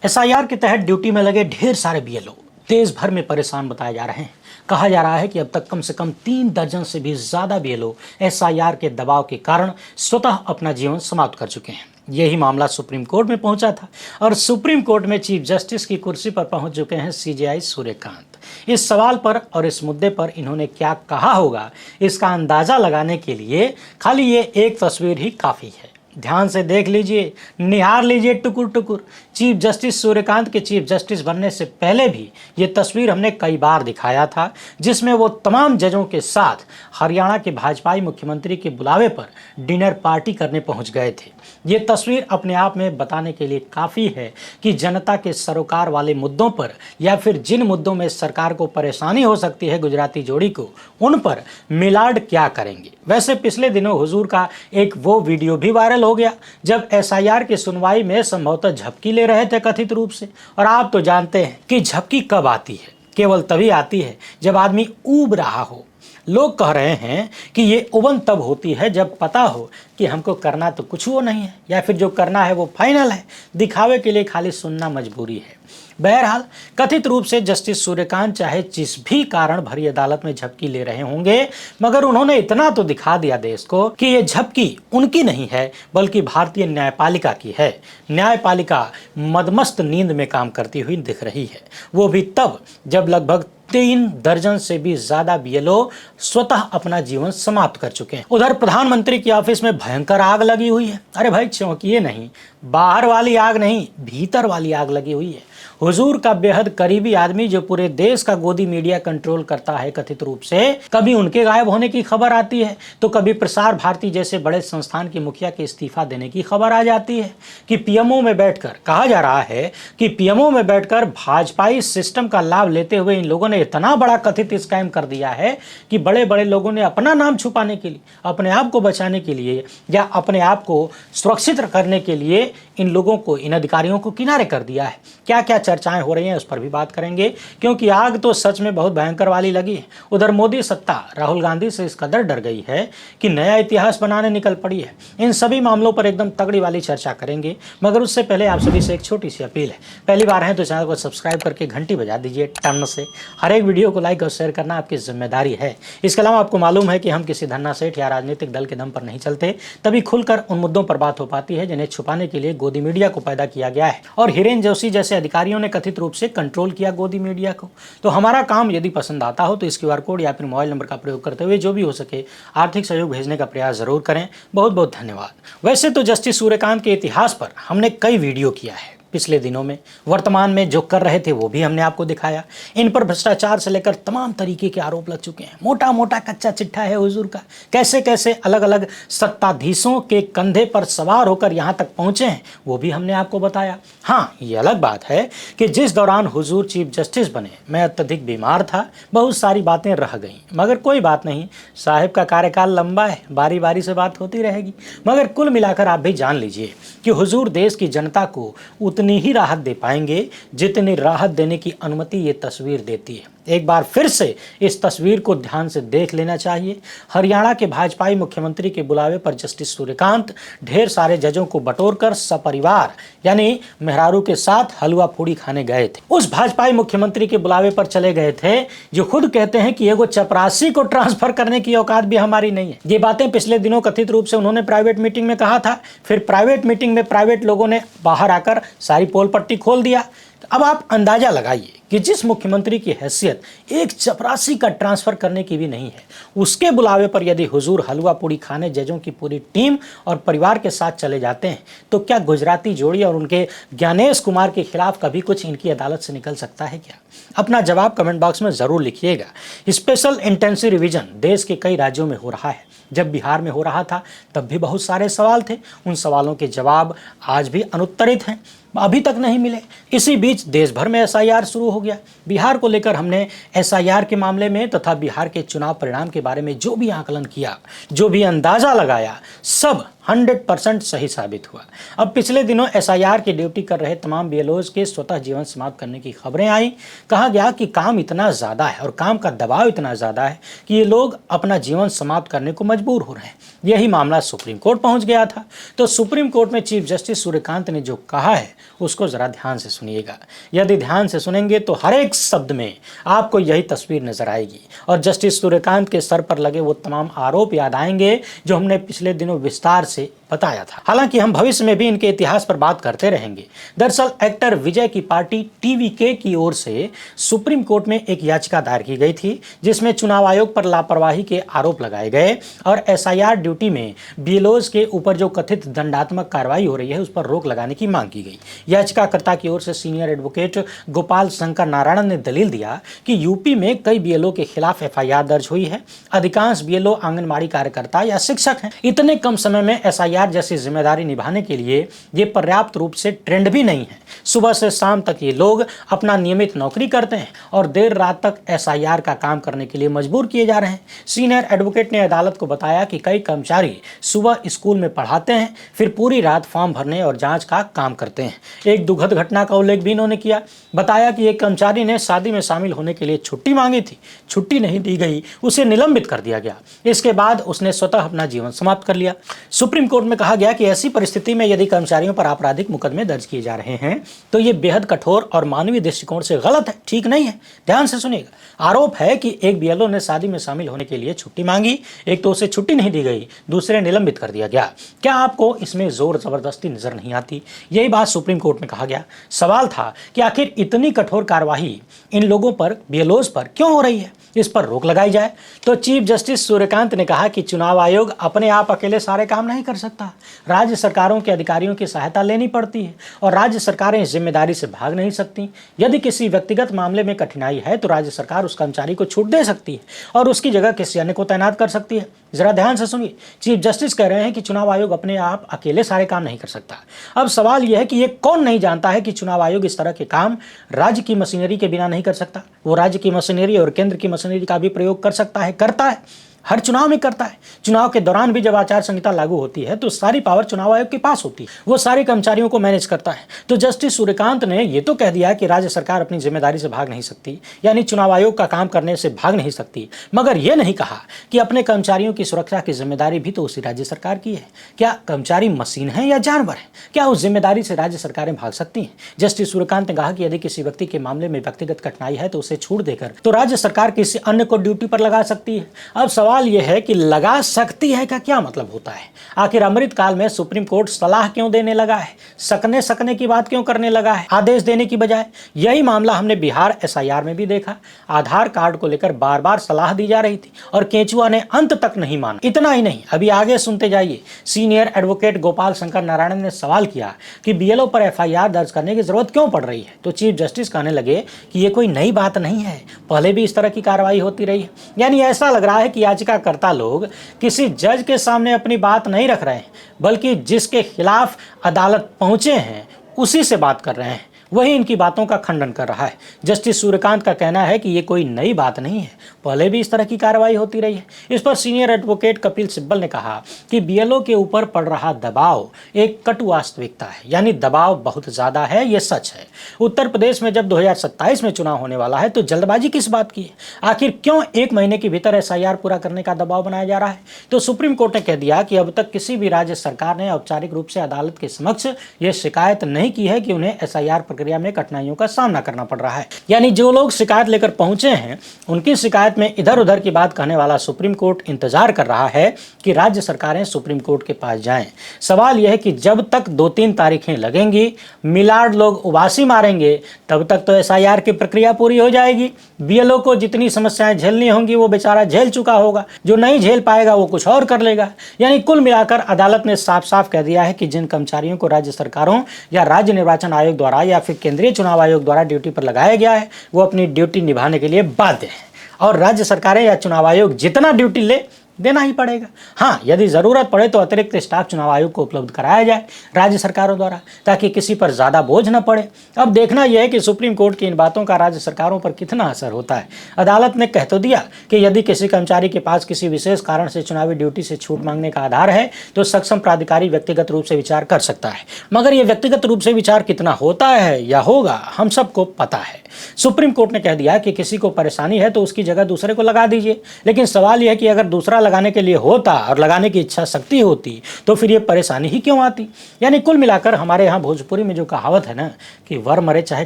SIR के तहत duty में लगे ढेर सारे बीएलओ देश भर में परेशान बताए जा रहे हैं। कहा जा रहा है कि अब तक कम से कम 3 दर्जन से भी ज्यादा बीएलओ एसआईआर के दबाव के कारण स्वतः अपना जीवन समाप्त कर चुके हैं। यही मामला सुप्रीम कोर्ट में पहुंचा था और सुप्रीम कोर्ट में चीफ जस्टिस की कुर्सी पर पहुंच चुके हैं सीजेआई सूर्यकांत। इस सवाल पर और इस मुद्दे पर इन्होंने क्या कहा होगा, इसका अंदाजा लगाने के लिए खाली ये एक तस्वीर ही काफी है। ध्यान से देख लीजिए, निहार लीजिए टुकुर टुकुर। चीफ जस्टिस सूर्यकांत के चीफ जस्टिस बनने से पहले भी ये तस्वीर हमने कई बार दिखाया था, जिसमें वो तमाम जजों के साथ हरियाणा के भाजपाई मुख्यमंत्री के बुलावे पर डिनर पार्टी करने पहुंच गए थे। ये तस्वीर अपने आप में बताने के लिए काफ़ी है कि जनता के सरोकार वाले मुद्दों पर या फिर जिन मुद्दों में सरकार को परेशानी हो सकती है गुजराती जोड़ी को, उन पर मिलाड क्या करेंगे। वैसे पिछले दिनों हुजूर का एक वो वीडियो भी वायरल हो गया जब एसआईआर की सुनवाई में संभवतः झपकी ले रहे थे कथित रूप से। और आप तो जानते हैं कि झपकी कब आती है, केवल तभी आती है जब आदमी ऊब रहा हो। लोग कह रहे हैं कि ये उबन तब होती है जब पता हो कि हमको करना तो कुछ वो नहीं है, या फिर जो करना है वो फाइनल है, दिखावे के लिए खाली सुनना मजबूरी है। बहरहाल कथित रूप से जस्टिस सूर्यकांत चाहे जिस भी कारण भरी अदालत में झपकी ले रहे होंगे, मगर उन्होंने इतना तो दिखा दिया देश को कि ये झपकी उनकी नहीं है बल्कि भारतीय न्यायपालिका की है। न्यायपालिका मदमस्त नींद में काम करती हुई दिख रही है, वो भी तब जब लगभग 3 दर्जन से भी ज्यादा बीएलओ स्वतः अपना जीवन समाप्त कर चुके हैं। उधर प्रधानमंत्री की ऑफिस में भयंकर आग लगी हुई है। अरे भाई चौंकिए नहीं, बाहर वाली आग नहीं, भीतर वाली आग लगी हुई है। हुजूर का बेहद करीबी आदमी जो पूरे देश का गोदी मीडिया कंट्रोल करता है कथित रूप से, कभी उनके गायब होने की खबर आती है तो कभी प्रसार भारती जैसे बड़े संस्थान की मुखिया के इस्तीफा देने की खबर आ जाती है कि पीएमओ में बैठकर, कहा जा रहा है कि पीएमओ में बैठकर भाजपाई सिस्टम का लाभ लेते हुए इन लोगों ने इतना बड़ा कथित स्कैम कर दिया है कि बड़े बड़े लोगों ने अपना नाम छुपाने के लिए, अपने आप को बचाने के लिए या अपने आप को सुरक्षित करने के लिए इन लोगों को, इन अधिकारियों को किनारे कर दिया है। क्या क्या चर्चाएं हो रही हैं उस पर भी बात करेंगे, क्योंकि आग तो सच में बहुत भयंकर वाली लगी है। उधर मोदी सत्ता राहुल गांधी से इस कदर डर गई है कि नया इतिहास बनाने निकल पड़ी है। इन सभी मामलों पर एकदम तगड़ी वाली चर्चा करेंगे, मगर उससे पहले आप सभी से एक छोटी सी अपील है। पहली बार है तो चैनल को सब्सक्राइब करके घंटी बजा दीजिए टन से। हर एक वीडियो को लाइक और शेयर करना आपकी जिम्मेदारी है। इसके अलावा आपको मालूम है कि हम किसी धन्ना सेठ या राजनीतिक दल के दम पर नहीं चलते, तभी खुलकर उन मुद्दों पर बात हो पाती है जिन्हें छुपाने के लिए गोदी मीडिया को पैदा किया गया है और हिरेन जोशी जैसे अधिकारियों ने कथित रूप से कंट्रोल किया गोदी मीडिया को। तो हमारा काम यदि पसंद आता हो तो इस क्यूआर कोड या फिर मोबाइल नंबर का प्रयोग करते हुए जो भी हो सके आर्थिक सहयोग भेजने का प्रयास जरूर करें। बहुत बहुत धन्यवाद। वैसे तो जस्टिस सूर्यकांत के इतिहास पर हमने कई वीडियो किया है पिछले दिनों में, वर्तमान में जो कर रहे थे वो भी हमने आपको दिखाया। इन पर भ्रष्टाचार से लेकर तमाम तरीके के आरोप लग चुके हैं। मोटा मोटा कच्चा चिट्ठा है हुजूर का, कैसे कैसे अलग अलग सत्ताधीशों के कंधे पर सवार होकर यहाँ तक पहुँचे हैं वो भी हमने आपको बताया। हाँ, ये अलग बात है कि जिस दौरान हुजूर चीफ जस्टिस बने मैं अत्यधिक बीमार था, बहुत सारी बातें रह गईं, मगर कोई बात नहीं, साहिब का कार्यकाल लंबा है, बारी बारी से बात होती रहेगी। मगर कुल मिलाकर आप भी जान लीजिए कि हुजूर देश की जनता को उतनी ही राहत दे पाएंगे जितनी राहत देने की अनुमति ये तस्वीर देती है। एक बार फिर से इस तस्वीर को ध्यान से देख लेना चाहिए। हरियाणा के भाजपाई मुख्यमंत्री के बुलावे पर जस्टिस सूर्यकांत ढेर सारे जजों को बटोरकर सपरिवार यानी मेहरारू के साथ हलवा पूड़ी खाने गए थे। उस भाजपाई मुख्यमंत्री के बुलावे पर चले गए थे जो खुद कहते हैं कि एगो चपरासी को ट्रांसफर करने की औकात भी हमारी नहीं है। ये बातें पिछले दिनों कथित रूप से उन्होंने प्राइवेट मीटिंग में कहा था, फिर प्राइवेट मीटिंग में प्राइवेट लोगों ने बाहर आकर सारी पोल पट्टी खोल दिया। अब आप अंदाजा लगाइए कि जिस मुख्यमंत्री की हैसियत एक चपरासी का ट्रांसफर करने की भी नहीं है, उसके बुलावे पर यदि हुजूर हलवा पूड़ी खाने जजों की पूरी टीम और परिवार के साथ चले जाते हैं तो क्या गुजराती जोड़ी और उनके ज्ञानेश कुमार के खिलाफ कभी कुछ इनकी अदालत से निकल सकता है क्या? अपना जवाब कमेंट बॉक्स में जरूर लिखिएगा। स्पेशल इंटेंसिव रिवीजन देश के कई राज्यों में हो रहा है। जब बिहार में हो रहा था तब भी बहुत सारे सवाल थे, उन सवालों के जवाब आज भी अनुत्तरित हैं, अभी तक नहीं मिले। इसी बीच देश भर में एसआईआर शुरू हो गया। बिहार को लेकर हमने एसआईआर के मामले में तथा बिहार के चुनाव परिणाम के बारे में जो भी आकलन किया, जो भी अंदाजा लगाया, सब 100% सही साबित हुआ। अब पिछले दिनों एसआईआर की ड्यूटी कर रहे तमाम बीएलओज के स्वतः जीवन समाप्त करने की खबरें आई। कहा गया कि काम इतना ज़्यादा है और काम का दबाव इतना ज़्यादा है कि ये लोग अपना जीवन समाप्त करने को मजबूर हो रहे हैं। यही मामला सुप्रीम कोर्ट पहुंच गया था। तो सुप्रीम कोर्ट में चीफ जस्टिस सूर्यकांत ने जो कहा है उसको ज़रा ध्यान से सुनिएगा। यदि ध्यान से सुनेंगे तो हर एक शब्द में आपको यही तस्वीर नजर आएगी और जस्टिस सूर्यकांत के सर पर लगे वो तमाम आरोप याद आएंगे जो हमने पिछले दिनों विस्तार से बताया था। हालांकि हम भविष्य में भी इनके इतिहास पर बात करते रहेंगे। दरअसल एक्टर विजय की पार्टी टीवीके की ओर से सुप्रीम कोर्ट में एक याचिका दायर की गई थी जिसमें चुनाव आयोग पर लापरवाही के आरोप लगाए गए और एसआईआर ड्यूटी में बीएलओज के ऊपर जो कथित दंडात्मक कार्रवाई हो रही है उस पर रोक लगाने की मांग की गई। याचिकाकर्ता की ओर से सीनियर एडवोकेट गोपाल शंकर नारायण ने दलील दिया कि यूपी में कई बीएलओ के खिलाफ एफआईआर दर्ज हुई है। अधिकांश बीएलओ आंगनबाड़ी कार्यकर्ता या शिक्षक हैं। इतने कम समय में एसआईआर जैसी जिम्मेदारी निभाने के लिए ये पर्याप्त रूप से ट्रेंड भी नहीं है। सुबह से शाम तक ये लोग अपना नियमित नौकरी करते हैं और देर रात तक एसआईआर का काम करने के लिए मजबूर किए जा रहे हैं। सीनियर एडवोकेट ने अदालत को बताया कि कई कर्मचारी सुबह स्कूल में पढ़ाते हैं, फिर पूरी रात फॉर्म भरने और जांच का काम करते हैं। एक दुखद घटना का उल्लेख भी इन्होंने किया। बताया कि एक कर्मचारी ने शादी में शामिल होने के लिए छुट्टी मांगी थी, छुट्टी नहीं दी गई, उसे निलंबित कर दिया गया। इसके बाद उसने स्वतः अपना जीवन समाप्त कर लिया। सुप्रीम कोर्ट में कहा गया कि ऐसी परिस्थिति में यदि कर्मचारियों पर आपराधिक मुकदमे दर्ज किए जा रहे हैं तो ये बेहद कठोर और मानवीय दृष्टिकोण से गलत है, ठीक नहीं है। ध्यान से सुनिएगा। आरोप है कि एक बीएलओ ने शादी में शामिल होने के लिए छुट्टी मांगी, एक तो उसे छुट्टी नहीं दी गई, दूसरे निलंबित कर दिया गया। क्या आपको इसमें जोर जबरदस्ती नजर नहीं आती? यही बात सुप्रीम कोर्ट में कहा गया। सवाल था कि आखिर इतनी कठोर कार्यवाही इन लोगों पर, बीएलओज पर क्यों हो रही है, इस पर रोक लगाई जाए। तो चीफ जस्टिस सूर्यकांत ने कहा कि चुनाव आयोग अपने आप अकेले सारे काम नहीं कर सकता। राज्य सरकारों के अधिकारियों की सहायता लेनी पड़ती है और राज्य सरकारें इस जिम्मेदारी से भाग नहीं सकती। यदि किसी व्यक्तिगत मामले में कठिनाई है तो राज्य सरकार उस कर्मचारी को छूट दे सकती है और उसकी जगह किसी अन्य को तैनात कर सकती है। जरा ध्यान से सुनिए। चीफ जस्टिस कह रहे हैं कि चुनाव आयोग अपने आप अकेले सारे काम नहीं कर सकता। अब सवाल यह है कि ये कौन नहीं जानता है कि चुनाव आयोग इस तरह के काम राज्य की मशीनरी के बिना नहीं कर सकता। वो राज्य की मशीनरी और केंद्र की मशीनरी का भी प्रयोग कर सकता है, करता है, हर चुनाव में करता है। चुनाव के दौरान भी जब आचार संहिता लागू होती है तो सारी पावर चुनाव आयोग के पास होती है, वो सारे कर्मचारियों को मैनेज करता है। तो जस्टिस सूर्यकांत ने ये तो कह दिया कि राज्य सरकार अपनी जिम्मेदारी से भाग नहीं सकती, यानी चुनाव आयोग का काम करने से भाग नहीं सकती, मगर यह नहीं कहा कि अपने कर्मचारियों की सुरक्षा की जिम्मेदारी भी तो उसी राज्य सरकार की है। क्या कर्मचारी मशीन है या जानवर है? क्या उस जिम्मेदारी से राज्य सरकारें भाग सकती हैं? जस्टिस सूर्यकांत ने कहा कि यदि किसी व्यक्ति के मामले में व्यक्तिगत कठिनाई है तो उसे छूट देकर तो राज्य सरकार किसी अन्य को ड्यूटी पर लगा सकती है। अब सवाल यह है कि लगा सकती है का क्या मतलब होता है? आखिर अमृतकाल में सुप्रीम कोर्ट सलाह क्यों देने लगा है, सकने की बात क्यों करने लगा है आदेश देने की बजाय? यही मामला हमने बिहार एसआईआर में भी देखा। आधार कार्ड को लेकर बार बार सलाह दी जा रही थी और केंचुआ ने अंत तक नहीं माना। इतना ही नहीं, अभी आगे सुनते जाइए। सीनियर एडवोकेट गोपाल शंकर नारायण ने सवाल किया कि बीएलओ पर एफआईआर दर्ज करने की जरूरत क्यों पड़ रही है। तो चीफ जस्टिस कहने लगे कि ये कोई नई बात नहीं है, पहले भी इस तरह की कार्रवाई होती रही है। यानी ऐसा लग रहा है कि याचिकाकर्ता लोग किसी जज के सामने अपनी बात नहीं रख रहे हैं, बल्कि जिसके खिलाफ अदालत पहुंचे हैं उसी से बात कर रहे हैं, वही इनकी बातों का खंडन कर रहा है। जस्टिस सूर्यकांत का कहना है कि ये कोई नई बात नहीं है, पहले भी इस तरह की कार्रवाई होती रही है। इस पर सीनियर एडवोकेट कपिल सिब्बल ने कहा कि बीएलओ के ऊपर पड़ रहा दबाव एक कटु वास्तविकता है, यानी दबाव बहुत ज्यादा है, ये सच है। उत्तर प्रदेश में जब 2027 में चुनाव होने वाला है तो जल्दबाजी किस बात की है? आखिर क्यों 1 महीने के भीतर एसआईआर पूरा करने का दबाव बनाया जा रहा है? तो सुप्रीम कोर्ट ने कह दिया कि अब तक किसी भी राज्य सरकार ने औपचारिक रूप से अदालत के समक्ष यह शिकायत नहीं की है कि उन्हें एसआईआर प्रक्रिया में कठिनाइयों का सामना करना पड़ रहा है। यानी जो लोग शिकायत लेकर पहुंचे हैं उनकी शिकायत में इधर उधर की बात कहने वाला सुप्रीम कोर्ट इंतजार कर रहा है कि राज्य सरकारें सुप्रीम कोर्ट के पास जाएं। सवाल यह है कि जब तक 2-3 तारीखें लगेंगी, मिलाड लोग उबासी मारेंगे, तब तक तो एसआईआर की प्रक्रिया पूरी हो जाएगी। बीएलओ को जितनी समस्याएं झेलनी होंगी वो बेचारा झेल चुका होगा, जो नहीं झेल पाएगा वो कुछ और कर लेगा। यानी कुल मिलाकर अदालत ने साफ साफ कह दिया है कि जिन कर्मचारियों को राज्य सरकारों या राज्य निर्वाचन आयोग द्वारा या फिर केंद्रीय चुनाव आयोग द्वारा ड्यूटी पर लगाया गया है वो अपनी ड्यूटी निभाने के लिए बाध्य है, और राज्य सरकारें या चुनाव आयोग जितना ड्यूटी ले देना ही पड़ेगा। हाँ, यदि ज़रूरत पड़े तो अतिरिक्त स्टाफ चुनाव आयोग को उपलब्ध कराया जाए राज्य सरकारों द्वारा, ताकि किसी पर ज़्यादा बोझ न पड़े। अब देखना यह है कि सुप्रीम कोर्ट की इन बातों का राज्य सरकारों पर कितना असर होता है। अदालत ने कह तो दिया कि यदि किसी कर्मचारी के पास किसी विशेष कारण से चुनावी ड्यूटी से छूट मांगने का आधार है तो सक्षम प्राधिकारी व्यक्तिगत रूप से विचार कर सकता है, मगर यह व्यक्तिगत रूप से विचार कितना होता है या होगा हम सबको पता है। सुप्रीम कोर्ट ने कह दिया कि किसी को परेशानी है तो उसकी जगह दूसरे को लगा दीजिए, लेकिन सवाल यह है कि अगर दूसरा लगाने के लिए होता और लगाने की इच्छा शक्ति होती तो फिर ये परेशानी ही क्यों आती। यानी कुल मिलाकर हमारे यहाँ भोजपुरी में जो कहावत है ना कि वर मरे चाहे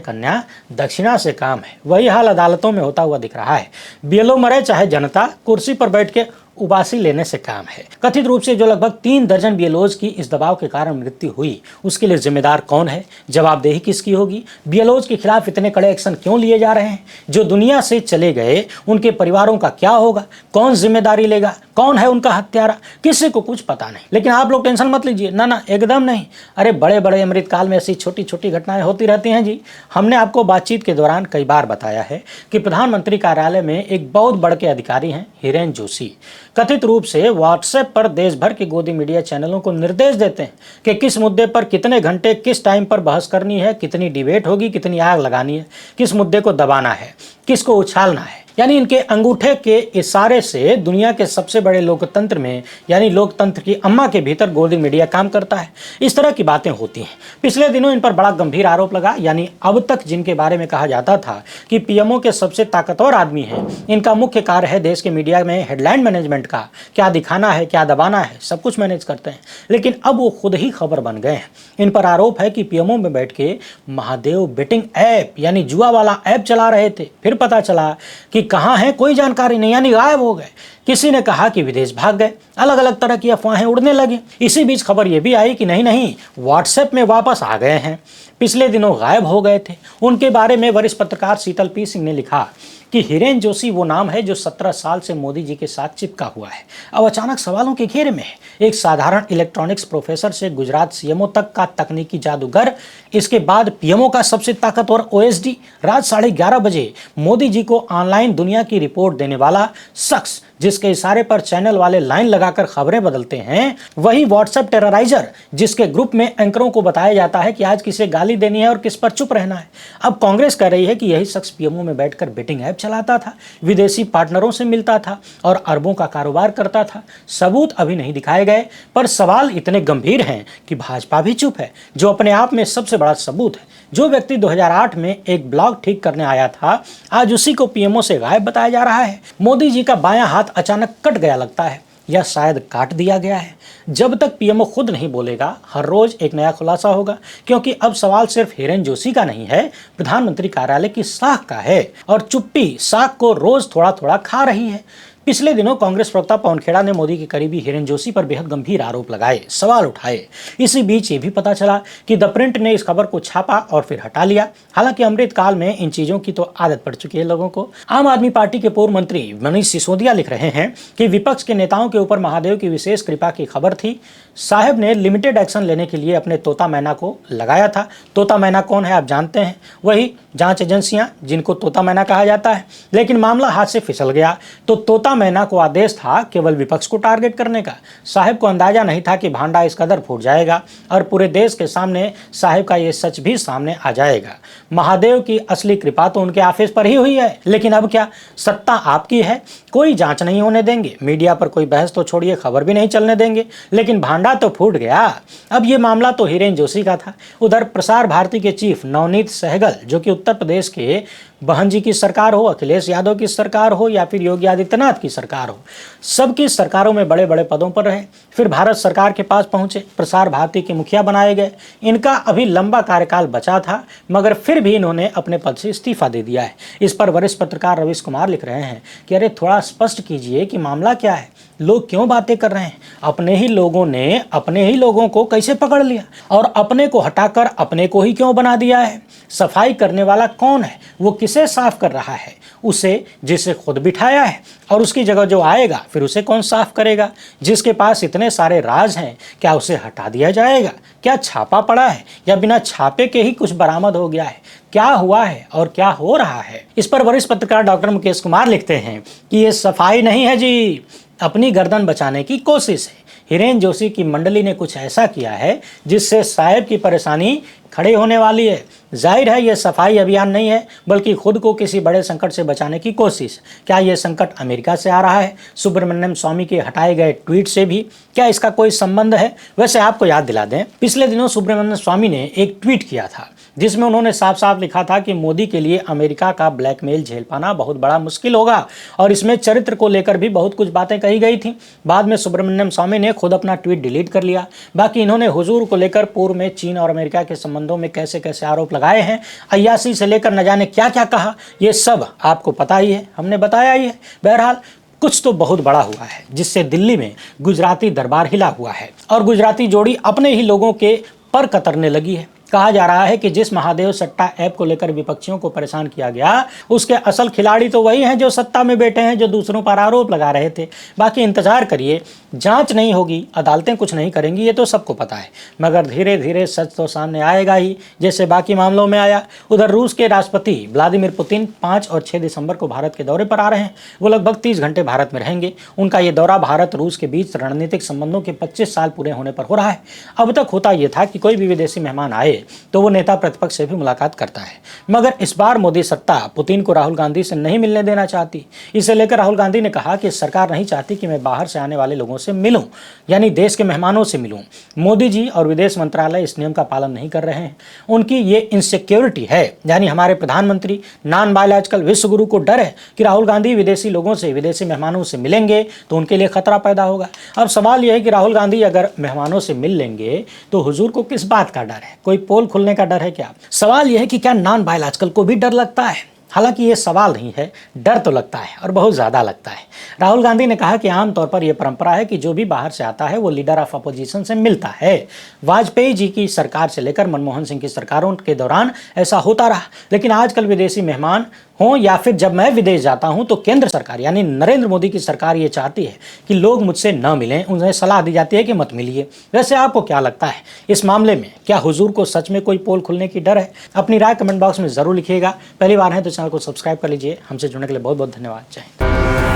कन्या दक्षिणा से काम है, वही हाल अदालतों में होता हुआ दिख रहा है। बीएलओ मरे चाहे जनता, कुर्सी पर बैठ के उबासी लेने से काम है। कथित रूप से जो लगभग 3 दर्जन बीएलओज की इस दबाव के कारण मृत्यु हुई, उसके लिए जिम्मेदार कौन है, जवाबदेही किसकी होगी, बीएलओज के खिलाफ इतने कड़े एक्शन क्यों लिए जा रहे हैं, जो दुनिया से चले गए उनके परिवारों का क्या होगा, कौन जिम्मेदारी लेगा, कौन है उनका हत्यारा, किसी को कुछ पता नहीं। लेकिन आप लोग टेंशन मत लीजिए, ना एकदम नहीं। अरे बड़े बड़े अमृतकाल में ऐसी छोटी छोटी घटनाएं होती रहती हैं जी। हमने आपको बातचीत के दौरान कई बार बताया है कि प्रधानमंत्री कार्यालय में एक बहुत बड़े के अधिकारी हैं हिरेन जोशी, कथित रूप से व्हाट्सएप पर देश भर के गोदी मीडिया चैनलों को निर्देश देते हैं कि किस मुद्दे पर कितने घंटे किस टाइम पर बहस करनी है, कितनी डिबेट होगी, कितनी आग लगानी है, किस मुद्दे को दबाना है, किसको उछालना है। यानी इनके अंगूठे के इशारे से दुनिया के सबसे बड़े लोकतंत्र में यानी लोकतंत्र की अम्मा के भीतर गोदी मीडिया काम करता है। इस तरह की बातें होती हैं। पिछले दिनों इन पर बड़ा गंभीर आरोप लगा, यानी अब तक जिनके बारे में कहा जाता था कि पीएमओ के सबसे ताकतवर आदमी हैं, इनका मुख्य कार्य है देश के मीडिया में हेडलाइन मैनेजमेंट का, क्या दिखाना है क्या दबाना है, सब कुछ मैनेज करते हैं। लेकिन अब वो खुद ही खबर बन गए हैं। इन पर आरोप है कि पीएमओ में बैठ के महादेव बेटिंग ऐप यानी जुआ वाला ऐप चला रहे थे, फिर पता चला कि कहाँ है कोई जानकारी नहीं, यानी गायब हो गए। किसी ने कहा कि विदेश भाग गए, अलग अलग तरह की अफवाहें उड़ने लगी। इसी बीच खबर यह भी आई कि नहीं व्हाट्सएप में वापस आ गए हैं, पिछले दिनों गायब हो गए थे। उनके बारे में वरिष्ठ पत्रकार शीतल पी सिंह ने लिखा कि हिरेन जोशी वो नाम है जो 17 साल से मोदी जी के साथ चिपका हुआ है, अब अचानक सवालों के घेरे में है। एक साधारण इलेक्ट्रॉनिक्स प्रोफेसर से गुजरात सीएमओ तक का तकनीकी जादूगर, इसके बाद पीएमओ का सबसे ताकतवर ओएसडी, रात 11:30 बजे मोदी जी को ऑनलाइन दुनिया की रिपोर्ट देने वाला शख्स, जिसके इशारे पर चैनल वाले लाइन लगाकर खबरें बदलते हैं, वही व्हाट्सएप टेरराइजर जिसके ग्रुप में एंकरों को बताया जाता है कि आज किसे गाली देनी है और किस पर चुप रहना है। अब कांग्रेस कह रही है कि यही शख्स पीएमओ में बैठकर बेटिंग ऐप चलाता था, विदेशी पार्टनरों से मिलता था और अरबों का कारोबार करता था। सबूत अभी नहीं दिखाए गए, पर सवाल इतने गंभीर हैं कि भाजपा भी चुप है, जो अपने आप में सबसे बड़ा सबूत है। जो व्यक्ति 2008 में एक ब्लॉग ठीक करने आया था, आज उसी को पीएमओ से गायब बताया जा रहा है। मोदी जी का बायां हाथ अचानक कट गया लगता है, या शायद काट दिया गया है। जब तक पीएमओ खुद नहीं बोलेगा, हर रोज एक नया खुलासा होगा, क्योंकि अब सवाल सिर्फ हिरेन जोशी का नहीं है, प्रधानमंत्री कार्यालय की साख का है, और चुप्पी साख को रोज थोड़ा थोड़ा खा रही है। पिछले दिनों कांग्रेस प्रवक्ता पवन खेड़ा ने मोदी के करीबी हिरेन जोशी पर बेहद गंभीर आरोप लगाए, सवाल उठाए। इसी बीच ये भी पता चला कि द प्रिंट ने इस खबर को छापा और फिर हटा लिया। हालांकि अमृतकाल में इन चीजों की तो आदत पड़ चुकी है लोगों को। आम आदमी पार्टी के पूर्व मंत्री मनीष सिसोदिया लिख रहे हैं कि विपक्ष के नेताओं के ऊपर महादेव की विशेष कृपा की खबर थी। साहब ने लिमिटेड एक्शन लेने के लिए अपने तोता मैना को लगाया था। तोता मैना कौन है आप जानते हैं, वही जांच एजेंसियां जिनको तोता मैना कहा जाता है। लेकिन मामला हाथ से फिसल गया तो तोता मैना को आदेश था केवल विपक्ष को टारगेट करने का। साहब को अंदाजा नहीं था कि भांडा इस कदर फूट जाएगा और पूरे देश के सामने साहब का ये सच भी सामने आ जाएगा। महादेव की असली कृपा तो उनके ऑफिस पर ही हुई है, लेकिन अब क्या, सत्ता आपकी है, कोई जांच नहीं होने देंगे, मीडिया पर कोई बहस तो छोड़िए, खबर भी नहीं चलने देंगे, लेकिन भांडा तो फूट गया। अब ये मामला तो हिरेन जोशी का था। उधर प्रसार भारती के चीफ नवनीत सहगल, जो कि उत्तर प्रदेश के बहन जी की सरकार हो, अखिलेश यादव की सरकार हो या फिर योगी आदित्यनाथ की सरकार हो, सबकी सरकारों में बड़े बड़े पदों पर रहे, फिर भारत सरकार के पास पहुंचे, प्रसार भारती के मुखिया बनाए गए। इनका अभी लंबा कार्यकाल बचा था, मगर फिर भी इन्होंने अपने पद से इस्तीफा दे दिया है। इस पर वरिष्ठ पत्रकार रवीश कुमार लिख रहे हैं कि अरे थोड़ा स्पष्ट कीजिए कि मामला क्या है, लोग क्यों बातें कर रहे हैं। अपने ही लोगों ने अपने ही लोगों को कैसे पकड़ लिया और अपने को हटाकर अपने को ही क्यों बना दिया है। सफाई करने वाला कौन है, वो किसे साफ कर रहा है, उसे जिसे खुद बिठाया है, और उसकी जगह जो आएगा फिर उसे कौन साफ करेगा। जिसके पास इतने सारे राज हैं, क्या उसे हटा दिया जाएगा? क्या छापा पड़ा है या बिना छापे के ही कुछ बरामद हो गया है? क्या हुआ है और क्या हो रहा है? इस पर वरिष्ठ पत्रकार डॉक्टर मुकेश कुमार लिखते हैं कि ये सफाई नहीं है जी, अपनी गर्दन बचाने की कोशिश है। हिरेन जोशी की मंडली ने कुछ ऐसा किया है जिससे साहेब की परेशानी खड़ी होने वाली है। जाहिर है ये सफाई अभियान नहीं है, बल्कि खुद को किसी बड़े संकट से बचाने की कोशिश। क्या ये संकट अमेरिका से आ रहा है? सुब्रमण्यम स्वामी के हटाए गए ट्वीट से भी क्या इसका कोई संबंध है? वैसे आपको याद दिला दें, पिछले दिनों सुब्रमण्यम स्वामी ने एक ट्वीट किया था जिसमें उन्होंने साफ साफ लिखा था कि मोदी के लिए अमेरिका का ब्लैकमेल झेल पाना बहुत बड़ा मुश्किल होगा, और इसमें चरित्र को लेकर भी बहुत कुछ बातें कही गई थी। बाद में सुब्रमण्यम स्वामी ने खुद अपना ट्वीट डिलीट कर लिया। बाकी इन्होंने हुजूर को लेकर पूर्व में चीन और अमेरिका के संबंधों में कैसे कैसे आरोप लगाए हैं, अय्यासी से लेकर न जाने क्या क्या कहा, ये सब आपको पता ही है, हमने बताया ही है। बहरहाल कुछ तो बहुत बड़ा हुआ है जिससे दिल्ली में गुजराती दरबार हिला हुआ है और गुजराती जोड़ी अपने ही लोगों के पर कतरने लगी है। कहा जा रहा है कि जिस महादेव सट्टा ऐप को लेकर विपक्षियों को परेशान किया गया, उसके असल खिलाड़ी तो वही हैं जो सत्ता में बैठे हैं, जो दूसरों पर आरोप लगा रहे थे। बाकी इंतजार करिए, जांच नहीं होगी, अदालतें कुछ नहीं करेंगी, ये तो सबको पता है, मगर धीरे धीरे सच तो सामने आएगा ही, जैसे बाकी मामलों में आया। उधर रूस के राष्ट्रपति व्लादिमीर पुतिन 5 और 6 दिसंबर को भारत के दौरे पर आ रहे हैं। वो लगभग 30 घंटे भारत में रहेंगे। उनका ये दौरा भारत रूस के बीच रणनीतिक संबंधों के 25 साल पूरे होने पर हो रहा है। अब तक होता यह था कि कोई भी विदेशी मेहमान आए तो वो नेता प्रतिपक्ष से भी मुलाकात करता है, मगर इस बार मोदी सत्ता पुतिन को राहुल गांधी से नहीं मिलने देना चाहती। इसे लेकर राहुल गांधी ने कहा कि सरकार नहीं चाहती कि मैं बाहर से आने वाले लोगों से मिलूं, यानी देश के मेहमानों से मिलूं। मोदी जी और विदेश मंत्रालय इस नियम का पालन नहीं कर रहे हैं। उनकी ये इनसिक्योरिटी है, यानी हमारे प्रधानमंत्री नॉन बायोलॉजिकल विश्वगुरु को डर है कि राहुल गांधी विदेशी लोगों से, विदेशी मेहमानों से मिलेंगे तो उनके लिए खतरा पैदा होगा। अब सवाल यह है कि राहुल गांधी अगर मेहमानों से मिल लेंगे तो हुजूर को किस बात का डर है? कोई पोल खुलने का डर है क्या? सवाल यह है कि क्या नॉन बायोलॉजिकल को भी डर लगता है? हालांकि ये सवाल नहीं है, डर तो लगता है और बहुत ज़्यादा लगता है। राहुल गांधी ने कहा कि आमतौर पर यह परंपरा है कि जो भी बाहर से आता है वो लीडर ऑफ अपोजिशन से मिलता है। वाजपेयी जी की सरकार से लेकर मनमोहन सिंह की सरकारों के दौरान ऐसा होता रहा, लेकिन आजकल विदेशी मेहमान हों या फिर जब मैं विदेश जाता हूं तो केंद्र सरकार यानी नरेंद्र मोदी की सरकार ये चाहती है कि लोग मुझसे न मिलें, उन्हें सलाह दी जाती है कि मत मिलिए। वैसे आपको क्या लगता है इस मामले में? क्या हुजूर को सच में कोई पोल खुलने की डर है? अपनी राय कमेंट बॉक्स में जरूर लिखिएगा। पहली बार है तो चैनल को सब्सक्राइब कर लीजिए। हमसे जुड़ने के लिए बहुत बहुत धन्यवाद। जय हिंद।